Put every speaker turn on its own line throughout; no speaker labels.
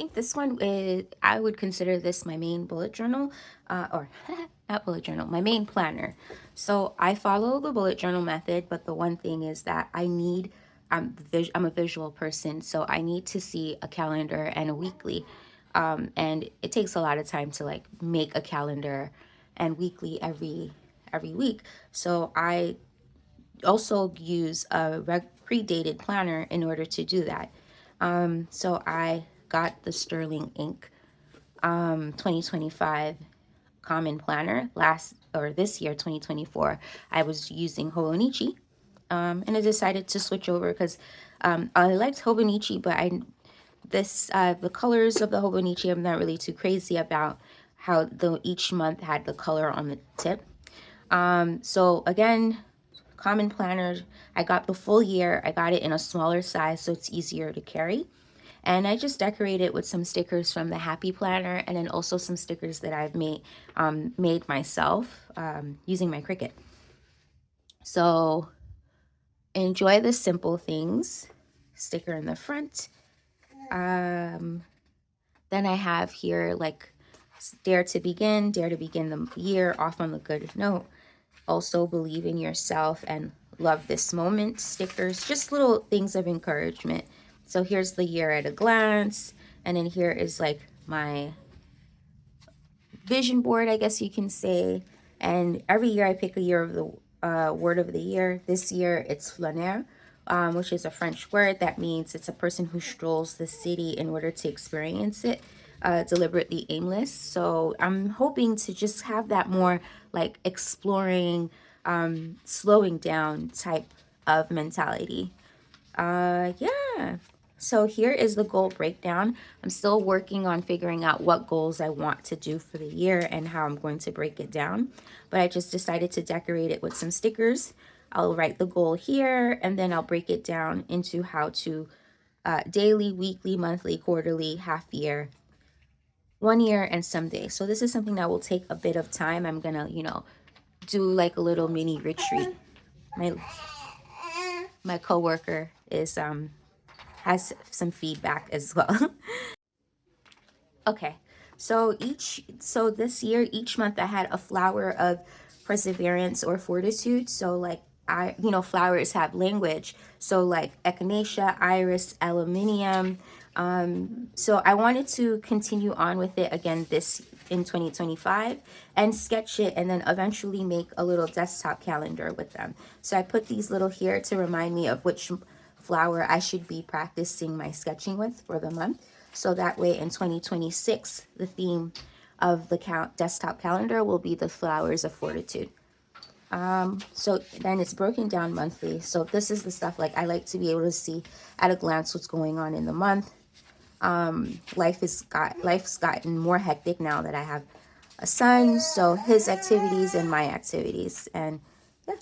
think this one is, I would consider this my main bullet journal, or not bullet journal, my main planner. So I follow the bullet journal method, but the one thing is that I'm a visual person, so I need to see a calendar and a weekly. And it takes a lot of time to like make a calendar and weekly every week. So I also use a pre-dated planner in order to do that. So I got the Sterling Ink 2025 Common Planner this year, 2024. I was using Hobonichi, and I decided to switch over because I liked Hobonichi, but the colors of the Hobonichi I'm not really too crazy about how each month had the color on the tip. So again, Common Planner, I got the full year. I got it in a smaller size so it's easier to carry. And I just decorate it with some stickers from the Happy Planner, and then also some stickers that I've made myself using my Cricut. So enjoy the simple things. Sticker in the front. Then I have here like dare to begin the year off on the good note. Also believe in yourself and love this moment stickers, just little things of encouragement. So here's the year at a glance, and then here is like my vision board, I guess you can say. And every year I pick a year of the word of the year. This year it's flâner, which is a French word that means it's a person who strolls the city in order to experience it, deliberately aimless. So I'm hoping to just have that more like exploring, slowing down type of mentality. Yeah. So here is the goal breakdown. I'm still working on figuring out what goals I want to do for the year and how I'm going to break it down. But I just decided to decorate it with some stickers. I'll write the goal here, and then I'll break it down into how to daily, weekly, monthly, quarterly, half year, 1 year, and someday. So this is something that will take a bit of time. I'm gonna, do like a little mini retreat. My coworker is has some feedback as well. Okay, so this year, each month I had a flower of perseverance or fortitude. So like flowers have language. So like echinacea, iris, aluminium. So I wanted to continue on with it again this in 2025 and sketch it and then eventually make a little desktop calendar with them. So I put these little here to remind me of which flower I should be practicing my sketching with for the month. So that way in 2026, the theme of the desktop calendar will be the flowers of fortitude. So then it's broken down monthly. So this is the stuff like I like to be able to see at a glance what's going on in the month. Life's gotten more hectic now that I have a son. So his activities and my activities, and yeah.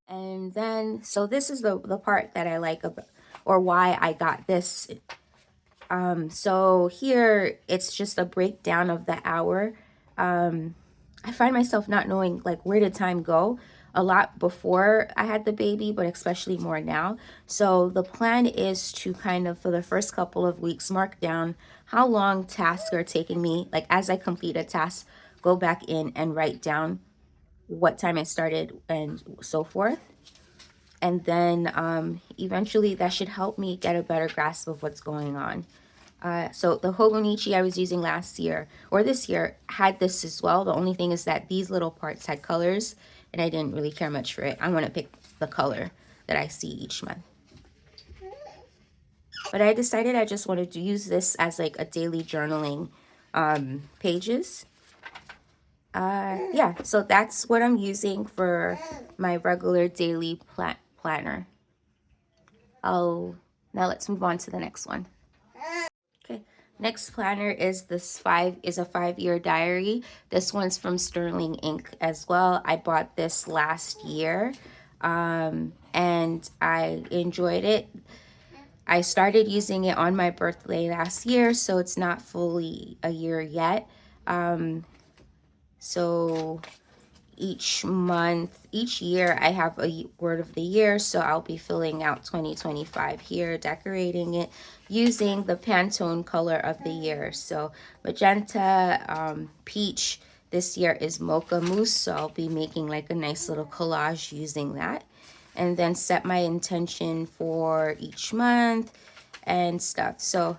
And then so this is the part that I like about, or why I got this. So here it's just a breakdown of the hour. I find myself not knowing like where did time go a lot before I had the baby, but especially more now. So the plan is to kind of for the first couple of weeks mark down how long tasks are taking me. Like as I complete a task, go back in and write down what time I started and so forth. And then eventually that should help me get a better grasp of what's going on. So the Hobonichi I was using last year or this year had this as well. The only thing is that these little parts had colors and I didn't really care much for it. I want to pick the color that I see each month. But I decided I just wanted to use this as like a daily journaling pages. Yeah, so that's what I'm using for my regular daily planner. Now let's move on to the next one. Okay, next planner is a 5-year diary. This one's from Sterling Ink as well. I bought this last year, and I enjoyed it. I started using it on my birthday last year, so it's not fully a year yet. So each month, each year I have a word of the year, so I'll be filling out 2025 here, decorating it using the Pantone color of the year. So magenta, peach, this year is mocha mousse, so I'll be making like a nice little collage using that. And then set my intention for each month and stuff. So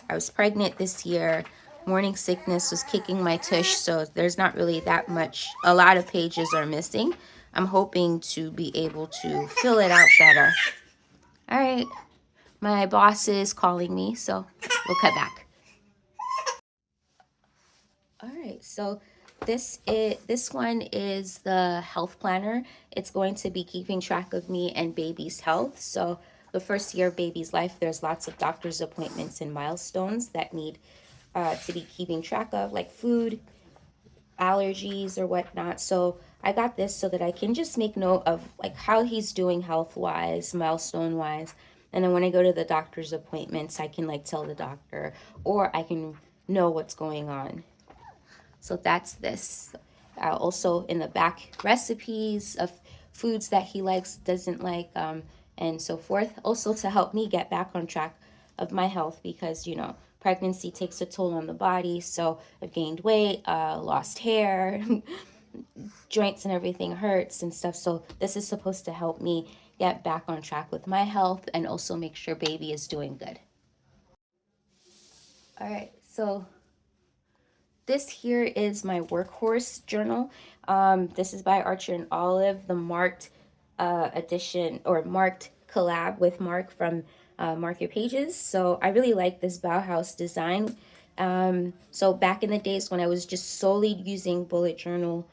I was pregnant this year. Morning sickness was kicking my tush, so there's not really that much. A lot of pages are missing. I'm hoping to be able to fill it out better. All right, my boss is calling me, so we'll cut back. All right, so this one is the health planner. It's going to be keeping track of me and baby's health. So the first year of baby's life, there's lots of doctor's appointments and milestones that need to be keeping track of, like food, allergies, or whatnot. So I got this so that I can just make note of like how he's doing health wise, milestone wise. And then when I go to the doctor's appointments, I can like tell the doctor, or I can know what's going on. So that's this. Also in the back, recipes of foods that he likes, doesn't like, and so forth. Also to help me get back on track of my health because, you know, pregnancy takes a toll on the body. So I've gained weight, lost hair, joints and everything hurts and stuff. So this is supposed to help me get back on track with my health and also make sure baby is doing good. All right, so this here is my workhorse journal. This is by Archer and Olive, the marked edition or marked collab with Mark from Mark Your Pages. So I really like this Bauhaus design. So back in the days when I was just solely using bullet journal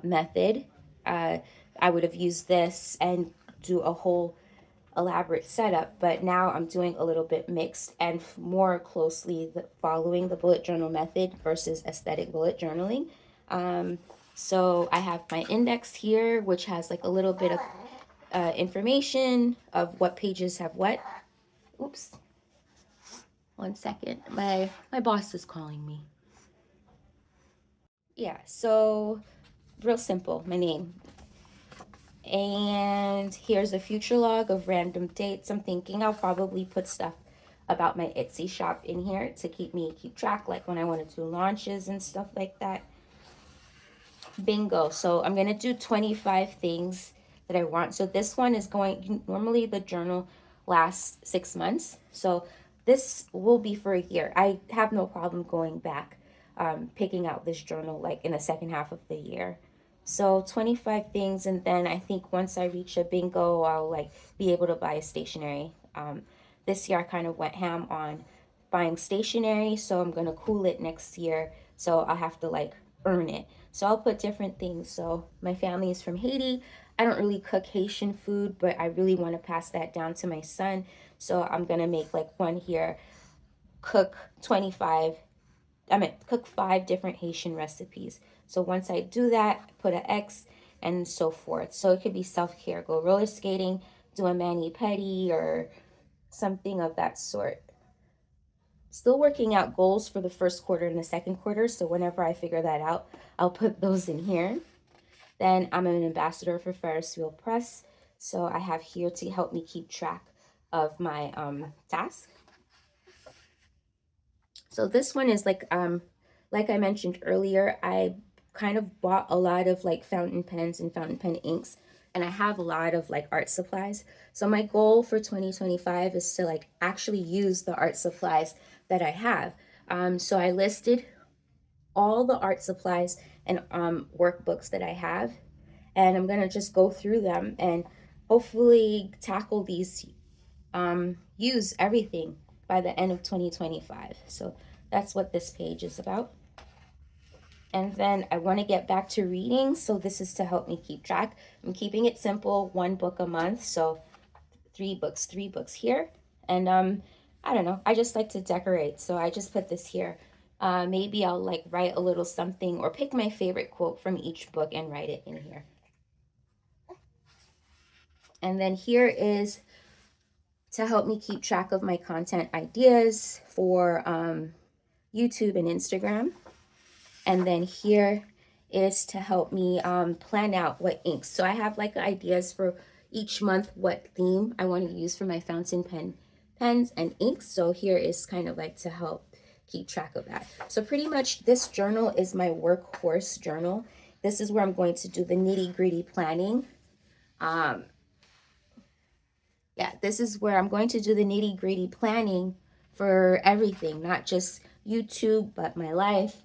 method, I would have used this and do a whole elaborate setup, but now I'm doing a little bit mixed and more closely following the bullet journal method versus aesthetic bullet journaling. So I have my index here, which has like a little bit of information of what pages have what. Oops, 1 second. My boss is calling me. Yeah, so real simple, my name. And here's a future log of random dates. I'm thinking I'll probably put stuff about my Etsy shop in here to keep track, like when I want to do launches and stuff like that. Bingo. So I'm gonna do 25 things that I want. So this one is going, normally the journal lasts 6 months. So this will be for a year. I have no problem going back, picking out this journal like in the second half of the year. So 25 things, and then I think once I reach a bingo, I'll like be able to buy a stationery. This year I kind of went ham on buying stationery, so I'm gonna cool it next year. So I'll have to like earn it. So I'll put different things. So my family is from Haiti. I don't really cook Haitian food, but I really want to pass that down to my son. So I'm gonna make like one here, cook 25 cook 5 different Haitian recipes. So once I do that, put an X and so forth. So it could be self-care, go roller skating, do a mani-pedi or something of that sort. Still working out goals for the first quarter and the second quarter. So whenever I figure that out, I'll put those in here. Then I'm an ambassador for Ferris Wheel Press. So I have here to help me keep track of my tasks. So this one is like I mentioned earlier, I kind of bought a lot of like fountain pens and fountain pen inks, and I have a lot of like art supplies. So my goal for 2025 is to like actually use the art supplies that I have. So I listed all the art supplies and workbooks that I have, and I'm gonna just go through them and hopefully tackle these, use everything by the end of 2025. So that's what this page is about. And then I want to get back to reading, so this is to help me keep track. I'm keeping it simple, 1 book a month, so 3 books here. And I don't know, I just like to decorate, so I just put this here. Maybe I'll like write a little something or pick my favorite quote from each book and write it in here. And then here is to help me keep track of my content ideas for YouTube and Instagram. And then here is to help me plan out what inks. So I have like ideas for each month what theme I want to use for my fountain pens and inks. So here is kind of like to help keep track of that. So pretty much this journal is my workhorse journal. This is where I'm going to do the nitty-gritty planning. Yeah, this is where I'm going to do the nitty-gritty planning for everything, not just YouTube, but my life,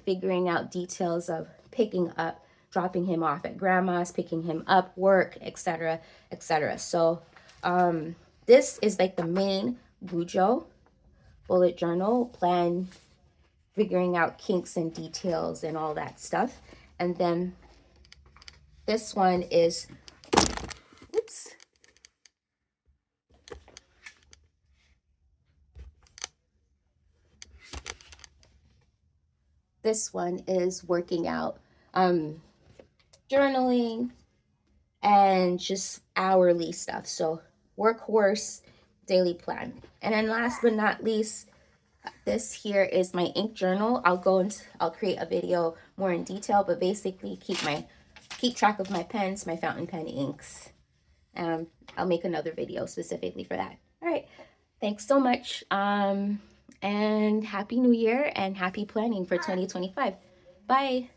figuring out details of picking up, dropping him off at grandma's, picking him up, work, etc., etc. So this is like the main Bujo bullet journal plan, figuring out kinks and details and all that stuff. And then this one is, oops, this one is working out, journaling, and just hourly stuff. So workhorse daily plan. And then last but not least, this here is my ink journal. I'll create a video more in detail, but basically keep track of my pens, my fountain pen inks. I'll make another video specifically for that. All right. Thanks so much. And happy new year and happy planning for 2025. Bye.